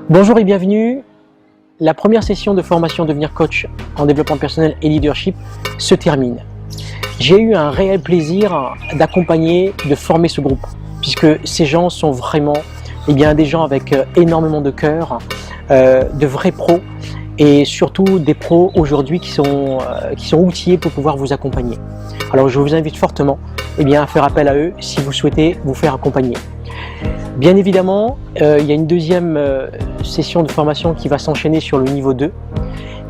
Bonjour et bienvenue. La première session de formation Devenir coach en développement personnel et leadership se termine. J'ai eu un réel plaisir d'accompagner, de former ce groupe, puisque ces gens sont vraiment des gens avec énormément de cœur, de vrais pros et surtout des pros aujourd'hui qui sont outillés pour pouvoir vous accompagner. Alors je vous invite fortement à faire appel à eux si vous souhaitez vous faire accompagner. Bien évidemment, il y a une deuxième session de formation qui va s'enchaîner sur le niveau 2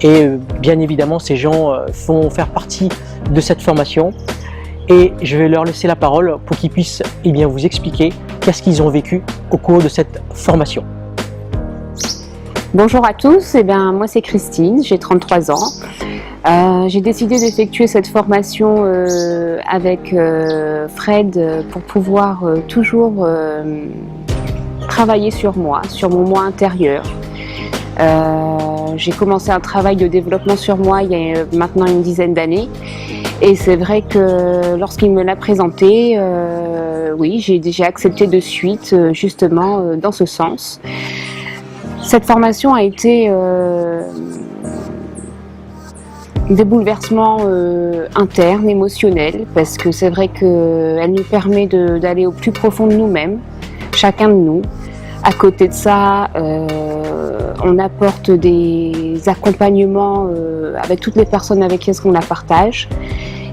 et bien évidemment ces gens vont faire partie de cette formation et je vais leur laisser la parole pour qu'ils puissent vous expliquer qu'est-ce qu'ils ont vécu au cours de cette formation. Bonjour à tous, moi c'est Christine, j'ai 33 ans. J'ai décidé d'effectuer cette formation avec Fred pour pouvoir toujours travailler sur moi, sur mon moi intérieur. J'ai commencé un travail de développement sur moi il y a maintenant une dizaine d'années et c'est vrai que lorsqu'il me l'a présenté, oui, j'ai accepté de suite justement dans ce sens. Cette formation a été des bouleversements internes, émotionnels, parce que c'est vrai qu'elle nous permet d'aller au plus profond de nous-mêmes, chacun de nous. À côté de ça, on apporte des accompagnements avec toutes les personnes avec qui on la partage.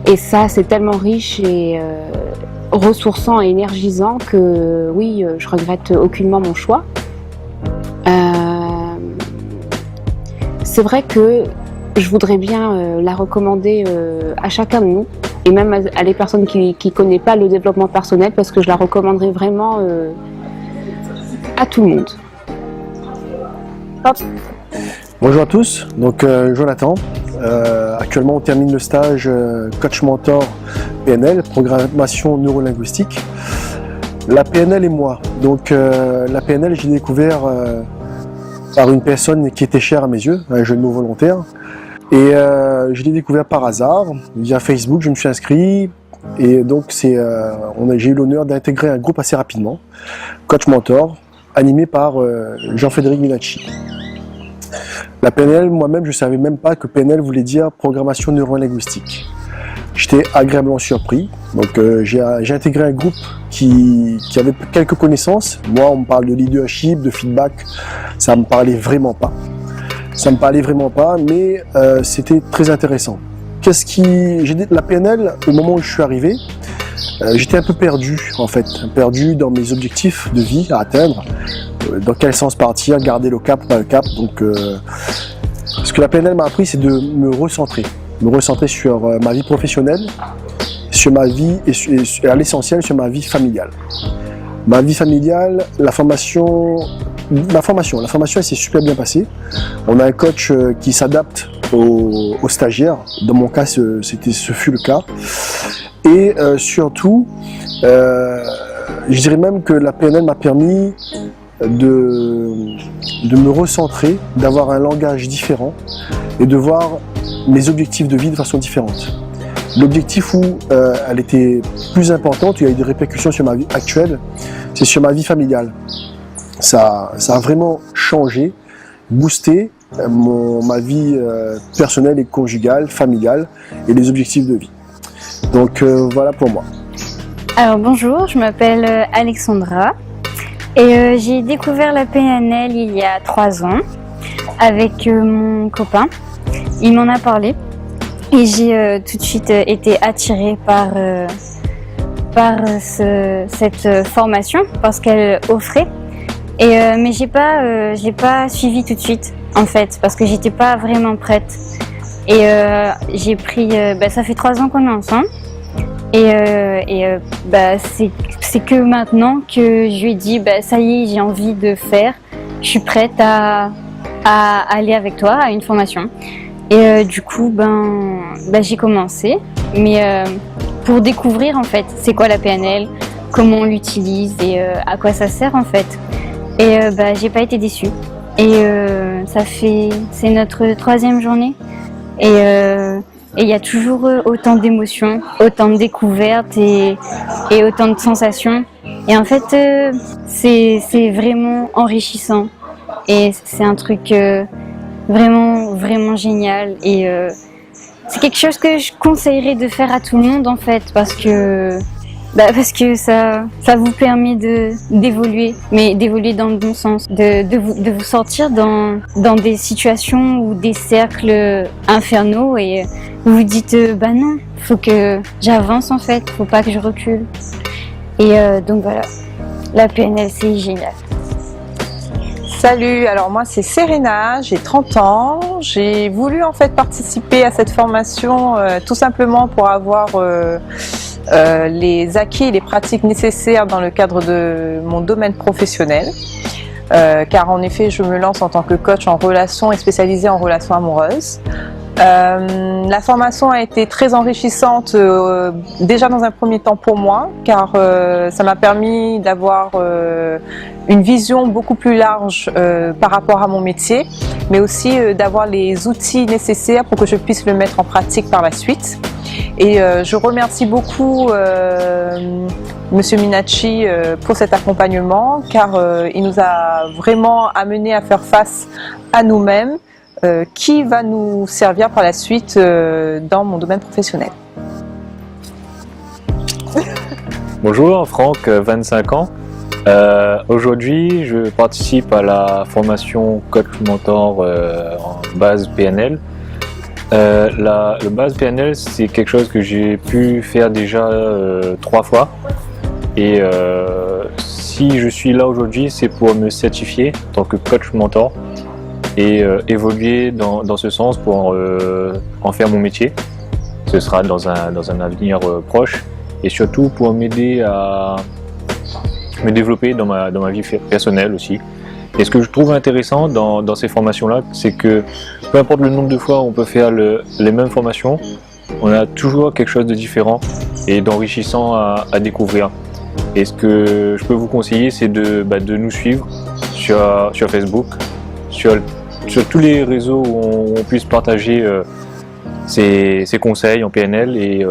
Et ça, c'est tellement riche et ressourçant et énergisant que oui, je regrette aucunement mon choix. C'est vrai que je voudrais bien la recommander à chacun de nous et même à les personnes qui ne connaissent pas le développement personnel parce que je la recommanderais vraiment à tout le monde. Hop. Bonjour à tous, donc Jonathan. Actuellement on termine le stage Coach Mentor PNL, programmation neurolinguistique. La PNL et moi. Donc la PNL j'ai découvert par une personne qui était chère à mes yeux, un jeune non volontaire. Et je l'ai découvert par hasard, via Facebook, je me suis inscrit. Et donc j'ai eu l'honneur d'intégrer un groupe assez rapidement, Coach Mentor, animé par Jean-Frédéric Minacci. La PNL, moi-même, je ne savais même pas que PNL voulait dire programmation neurolinguistique. J'étais agréablement surpris. Donc j'ai intégré un groupe qui avait quelques connaissances. Moi, on me parle de leadership, de feedback, ça me parlait vraiment pas. Ça me parlait vraiment pas, mais c'était très intéressant. La PNL, au moment où je suis arrivé, j'étais un peu perdu en fait, perdu dans mes objectifs de vie à atteindre. Dans quel sens partir, garder le cap, pas le cap. Donc, ce que la PNL m'a appris, c'est de me recentrer sur ma vie professionnelle, sur ma vie et à l'essentiel sur ma vie familiale. Ma vie familiale, la formation elle s'est super bien passée. On a un coach qui s'adapte aux stagiaires. Dans mon cas, ce fut le cas. Et surtout, je dirais même que la PNL m'a permis de me recentrer, d'avoir un langage différent et de voir mes objectifs de vie de façon différente. L'objectif où elle était plus importante, où il y a eu des répercussions sur ma vie actuelle, c'est sur ma vie familiale. Ça a vraiment changé, boosté ma vie personnelle et conjugale, familiale et les objectifs de vie. Donc voilà pour moi. Alors bonjour, je m'appelle Alexandra et j'ai découvert la PNL il y a 3 ans avec mon copain. Il m'en a parlé et j'ai tout de suite été attirée par cette formation parce qu'elle offrait. Mais j'ai pas suivi tout de suite en fait parce que j'étais pas vraiment prête. Et j'ai pris, ça fait 3 ans qu'on est ensemble. C'est que maintenant que je lui ai dit ça y est, j'ai envie de faire, je suis prête à aller avec toi à une formation. Et du coup j'ai commencé, mais pour découvrir en fait c'est quoi la PNL, comment on l'utilise et à quoi ça sert en fait. Et j'ai pas été déçue. Et c'est notre 3e journée. Et il y a toujours autant d'émotions, autant de découvertes et autant de sensations. Et en fait, c'est vraiment enrichissant. et c'est un truc vraiment, vraiment génial. Et c'est quelque chose que je conseillerais de faire à tout le monde en fait, parce que ça vous permet d'évoluer, mais d'évoluer dans le bon sens, de vous sortir dans des situations ou des cercles infernaux et vous vous dites bah non, faut que j'avance en fait, faut pas que je recule. Et donc voilà, la PNL c'est génial. Salut, alors moi c'est Serena, j'ai 30 ans, j'ai voulu en fait participer à cette formation tout simplement pour avoir les acquis et les pratiques nécessaires dans le cadre de mon domaine professionnel. Car en effet je me lance en tant que coach en relations et spécialisée en relations amoureuses. La formation a été très enrichissante déjà dans un premier temps pour moi, car ça m'a permis d'avoir une vision beaucoup plus large par rapport à mon métier, mais aussi d'avoir les outils nécessaires pour que je puisse le mettre en pratique par la suite. Et je remercie beaucoup Monsieur Minacci pour cet accompagnement, car il nous a vraiment amené à faire face à nous-mêmes, qui va nous servir par la suite dans mon domaine professionnel. Bonjour, Franck, 25 ans. Aujourd'hui, je participe à la formation Coach Mentor en base PNL. Le base PNL, c'est quelque chose que j'ai pu faire déjà 3 fois. Et si je suis là aujourd'hui, c'est pour me certifier en tant que Coach Mentor et évoluer dans ce sens pour en faire mon métier. Ce sera dans un avenir proche et surtout pour m'aider à me développer dans ma vie personnelle aussi. Et ce que je trouve intéressant dans ces formations-là, c'est que peu importe le nombre de fois où on peut faire les mêmes formations, on a toujours quelque chose de différent et d'enrichissant à découvrir. Et ce que je peux vous conseiller, c'est de nous suivre sur Facebook, sur tous les réseaux où on puisse partager ses conseils en PNL. Et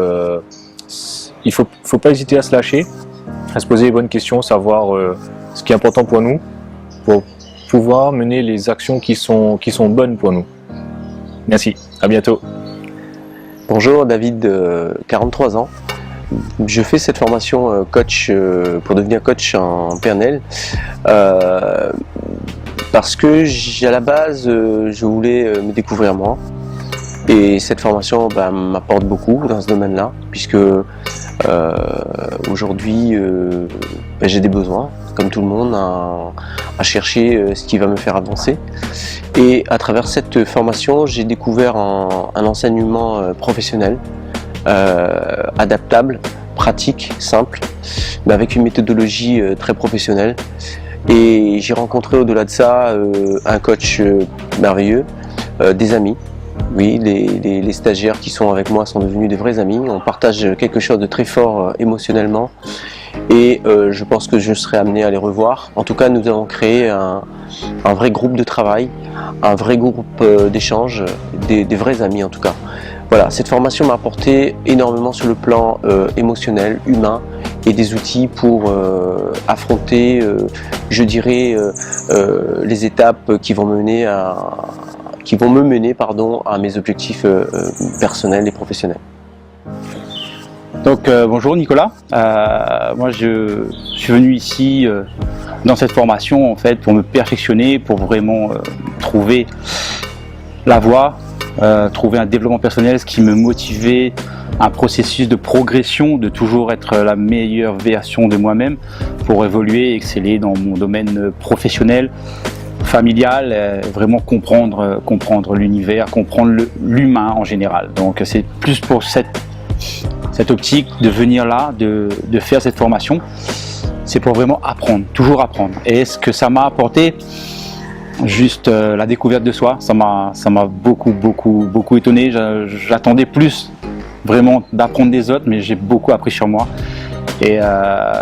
il faut pas hésiter à se lâcher, à se poser les bonnes questions, savoir ce qui est important pour nous, pour pouvoir mener les actions qui sont bonnes pour nous. Merci, à bientôt. Bonjour, David, 43 ans. Je fais cette formation coach pour devenir coach en PNL parce que à la base je voulais me découvrir moi, et cette formation m'apporte beaucoup dans ce domaine-là, puisque aujourd'hui j'ai des besoins comme tout le monde à chercher ce qui va me faire avancer, et à travers cette formation j'ai découvert un enseignement professionnel adaptable, pratique, simple, mais avec une méthodologie très professionnelle. Et j'ai rencontré au-delà de ça un coach merveilleux, des amis. Oui, les stagiaires qui sont avec moi sont devenus des vrais amis. On partage quelque chose de très fort émotionnellement, et je pense que je serai amené à les revoir. En tout cas, nous avons créé un vrai groupe de travail, un vrai groupe d'échange, des vrais amis en tout cas. Voilà, cette formation m'a apporté énormément sur le plan émotionnel, humain, et des outils pour affronter, je dirais, les étapes qui vont me mener à mes objectifs personnels et professionnels. Donc bonjour Nicolas, moi je suis venu ici dans cette formation en fait pour me perfectionner, pour vraiment trouver la voie, trouver un développement personnel, ce qui me motivait, un processus de progression, de toujours être la meilleure version de moi-même pour évoluer, exceller dans mon domaine professionnel, familial, vraiment comprendre l'univers, comprendre l'humain en général. Donc c'est plus pour cette optique de venir là, de faire cette formation, c'est pour vraiment apprendre, toujours apprendre. Et ce que ça m'a apporté, juste la découverte de soi, ça m'a beaucoup étonné. J'attendais plus vraiment d'apprendre des autres, mais j'ai beaucoup appris sur moi. Et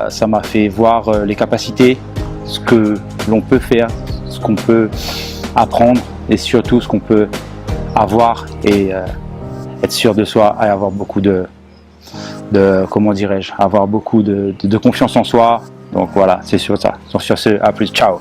ça m'a fait voir les capacités, ce que l'on peut faire, ce qu'on peut apprendre, et surtout ce qu'on peut avoir, et être sûr de soi et avoir beaucoup comment dirais-je, avoir beaucoup de confiance en soi. Donc voilà, c'est sur ça. Donc sur ce, à plus, ciao.